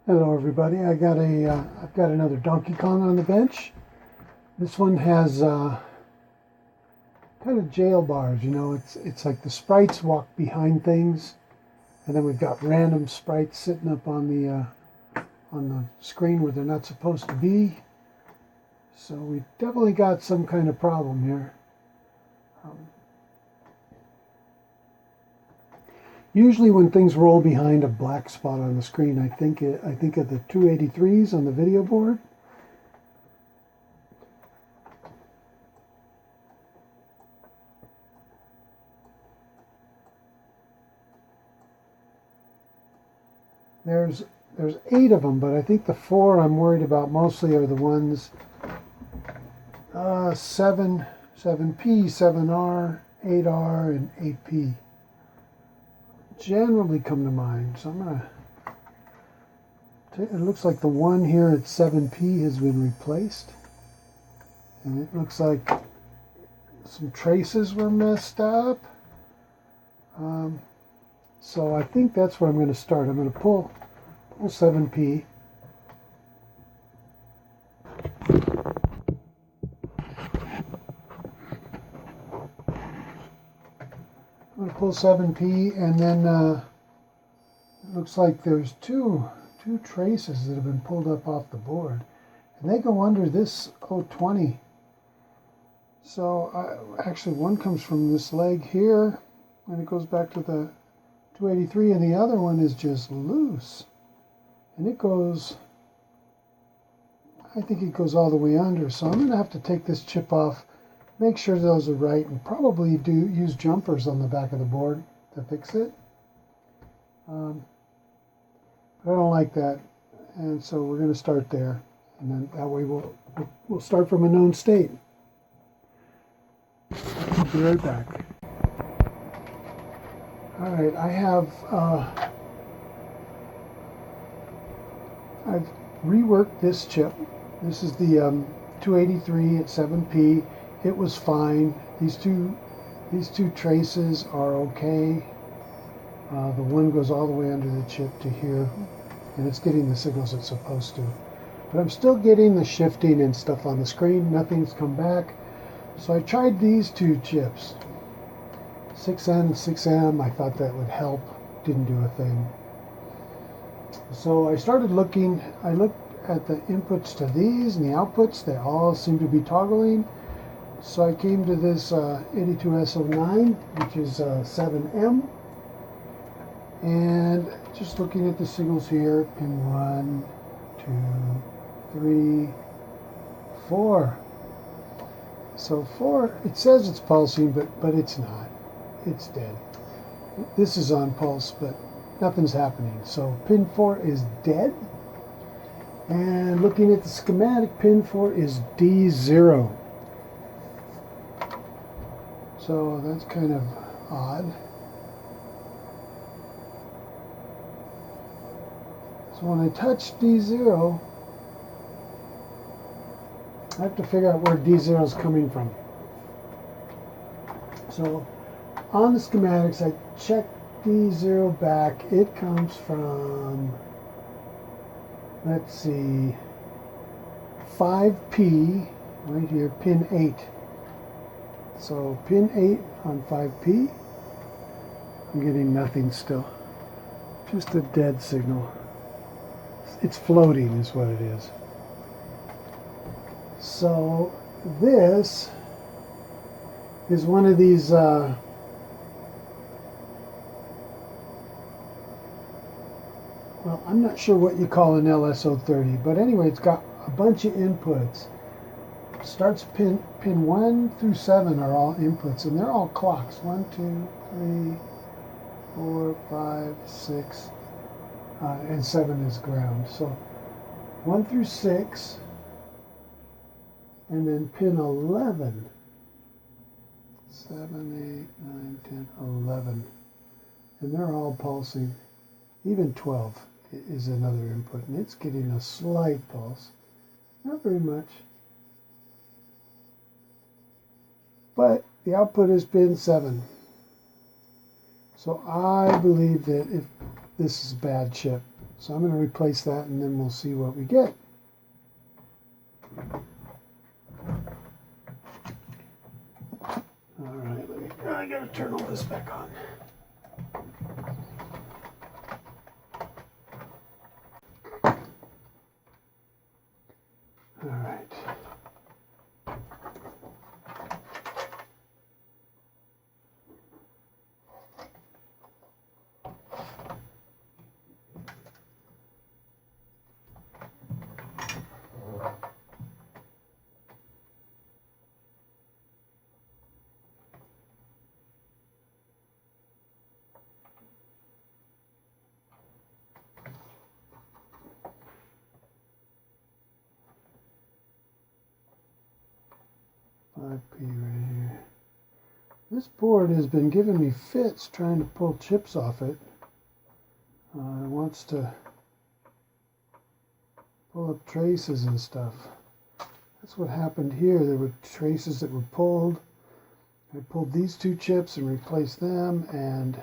Hello everybody, I've got another Donkey Kong on the bench. This one has kind of jail bars, you know, it's like the sprites walk behind things, and then we've got random sprites sitting up on the screen where they're not supposed to be. So we've definitely got some kind of problem here. Usually when things roll behind a black spot on the screen, I think of the 283s on the video board. There's 8 of them, but I think the 4 I'm worried about mostly are the ones 7P, 7R, 8R, and 8P. Generally come to mind. So I'm gonna it looks like the one here at 7P has been replaced, and it looks like some traces were messed up. So I think that's where I'm going to start. I'm going to pull 7P. I'm going to pull 7P, and then it looks like there's two traces that have been pulled up off the board, and they go under this 020. So actually one comes from this leg here, and it goes back to the 283, and the other one is just loose, and it goes, I think it goes all the way under. So I'm going to have to take this chip off, make sure those are right, and probably use jumpers on the back of the board to fix it. But I don't like that, and so we're going to start there, and then that way we'll start from a known state. I'll be right back. All right, I've reworked this chip. This is the 283 at 7P. It was fine. These two traces are okay. The one goes all the way under the chip to here, and it's getting the signals it's supposed to. But I'm still getting the shifting and stuff on the screen. Nothing's come back. So I tried these two chips, 6N, 6M. I thought that would help. Didn't do a thing. So I started looking. I looked at the inputs to these and the outputs. They all seem to be toggling. So I came to this 82S09, which is 7M. And just looking at the signals here, pin 1, 2, 3, 4. So 4, it says it's pulsing, but it's not. It's dead. This is on pulse, but nothing's happening. So pin 4 is dead. And looking at the schematic, pin 4 is D0. So that's kind of odd. So when I touch D0, I have to figure out where D0 is coming from. So on the schematics, I check D0 back. It comes from, let's see, 5P, right here, pin 8. So pin 8 on 5P. I'm getting nothing still. Just a dead signal. It's floating is what it is. So this is one of these well, I'm not sure what you call an LSO30, but anyway, it's got a bunch of inputs. Starts pin 1 through 7 are all inputs, and they're all clocks. 1, 2, 3, 4, 5, 6, and 7 is ground. So 1 through 6, and then pin 11. 7, 8, 9, 10, 11. And they're all pulsing. Even 12 is another input, and it's getting a slight pulse. Not very much. But the output is pin 7. So I believe that if this is a bad chip, So I'm going to replace that and then we'll see what we get. All right, I got to turn all this back on. All right. IP right here. This board has been giving me fits trying to pull chips off it. It wants to pull up traces and stuff. That's what happened here. There were traces that were pulled. I pulled these two chips and replaced them, and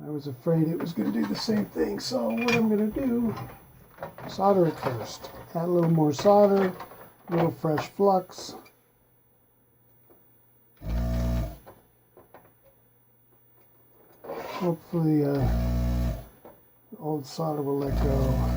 I was afraid it was going to do the same thing. So what I'm going to do, solder it first. Add a little more solder, a little fresh flux. Hopefully the old solder will let go.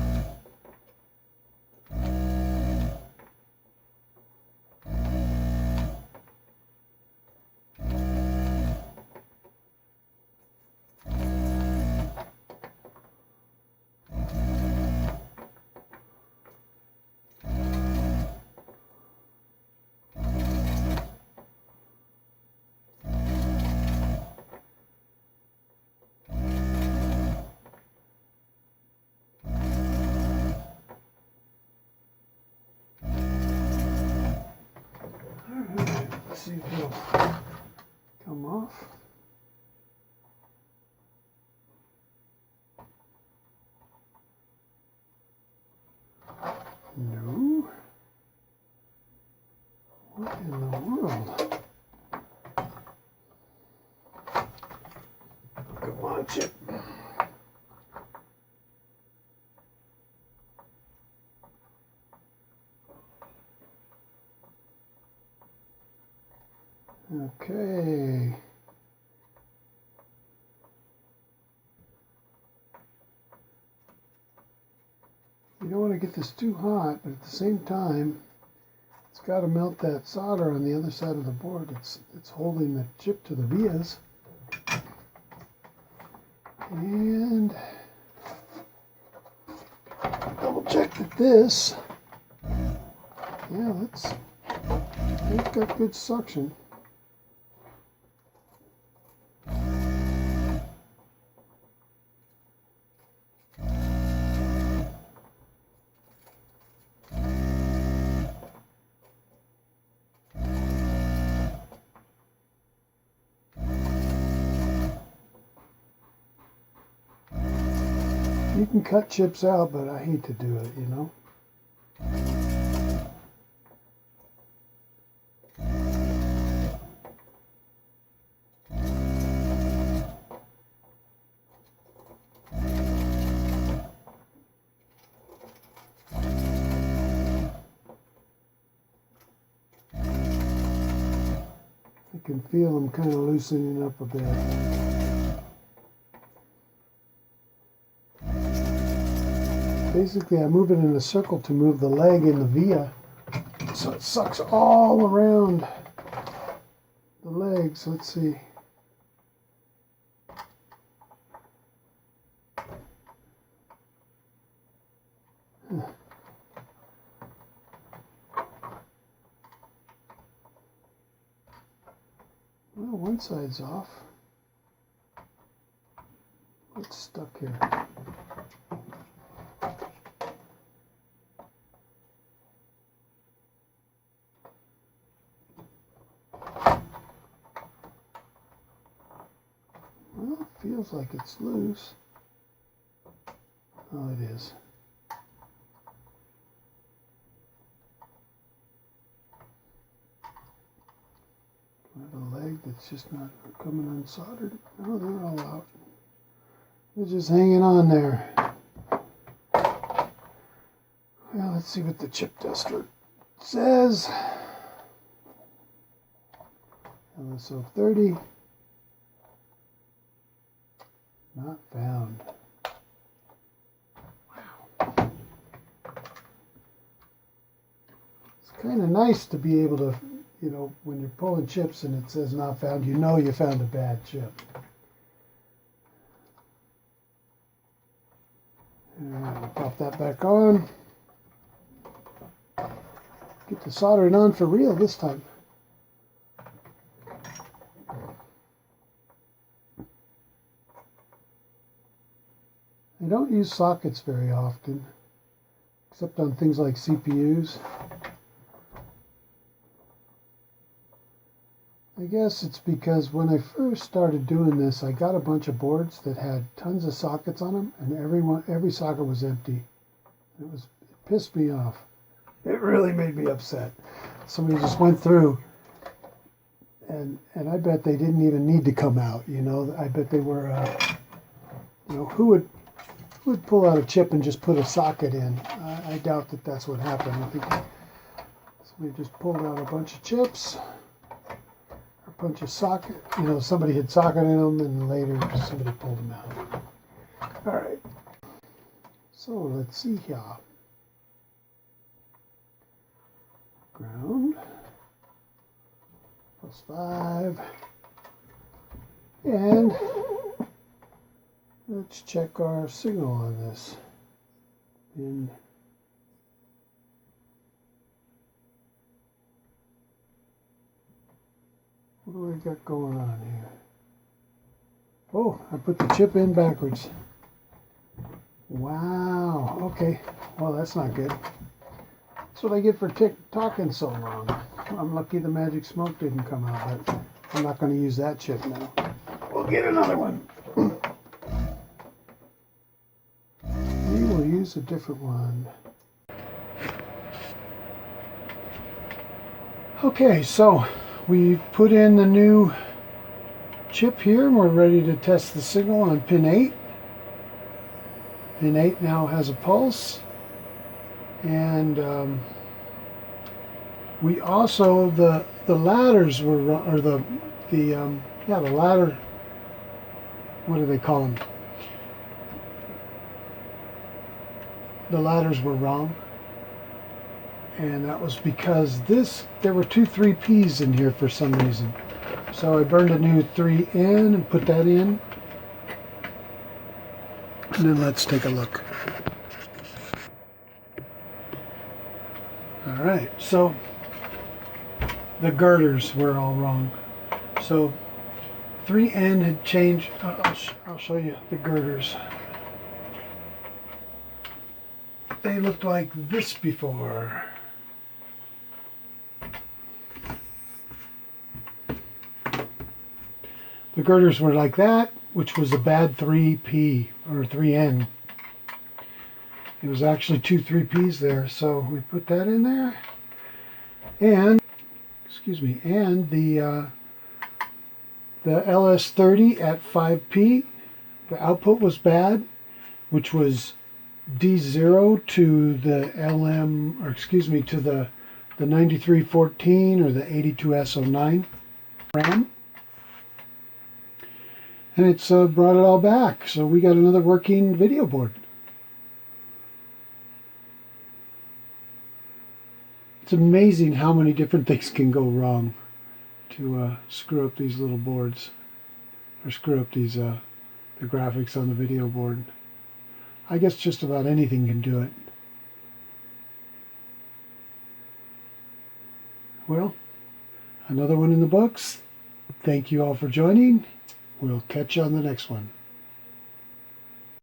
Let's see if it'll come off. No. What in the world? Come on, chip. Okay. You don't want to get this too hot, but at the same time, it's got to melt that solder on the other side of the board. It's holding the chip to the vias. And double check that this, yeah, it's got good suction. You can cut chips out, but I hate to do it, you know. I can feel them kind of loosening up a bit. Basically, I move it in a circle to move the leg in the via, so it sucks all around the legs. Let's see. Huh. Well, one side's off. What's stuck here? Well, it feels like it's loose. Oh, it is. Do I have a leg? that's just not coming unsoldered. Oh, they're all out. They're just hanging on there. Well, let's see what the chip tester says. LSO 30. Not found. Wow. It's kind of nice to be able to, you know, when you're pulling chips and it says not found, you know you found a bad chip. And I'll pop that back on. Get the soldering on for real this time. I don't use sockets very often, except on things like CPUs. I guess it's because when I first started doing this, I got a bunch of boards that had tons of sockets on them, and every socket was empty. It pissed me off. It really made me upset. Somebody just went through, and I bet they didn't even need to come out. You know, I bet they were, you know, who would pull out a chip and just put a socket in? I doubt that that's what happened. I think somebody just pulled out a bunch of chips, a bunch of socket. You know, somebody had socket in them, and later somebody pulled them out. All right. So let's see here. Ground. +5. And let's check our signal on this. What do I got going on here? Oh, I put the chip in backwards. Wow. Okay. Well, that's not good. That's what I get for talking so long. I'm lucky the magic smoke didn't come out, but I'm not going to use that chip now. We'll get another one. We will use a different one. Okay, so we've put in the new chip here, and we're ready to test the signal on pin 8. Pin 8 now has a pulse, and we also, the ladders were wrong, or the ladder, what do they call them? The ladders were wrong, and that was because there were two 3Ps in here for some reason. So I burned a new 3N and put that in, and then let's take a look. All right, so the girders were all wrong. So 3N had changed. I'll show you the girders. They looked like this before. The girders were like that, which was a bad 3P or 3N. It was actually two 3Ps there, so we put that in there. And and the LS30 at 5P, the output was bad, which was D0 to the LM, or to the 9314 or the 82S09 RAM. And it's brought it all back. So we got another working video board. It's amazing how many different things can go wrong to screw up these little boards, or screw up these the graphics on the video board. I guess just about anything can do it. Well, another one in the books. Thank you all for joining. We'll catch you on the next one.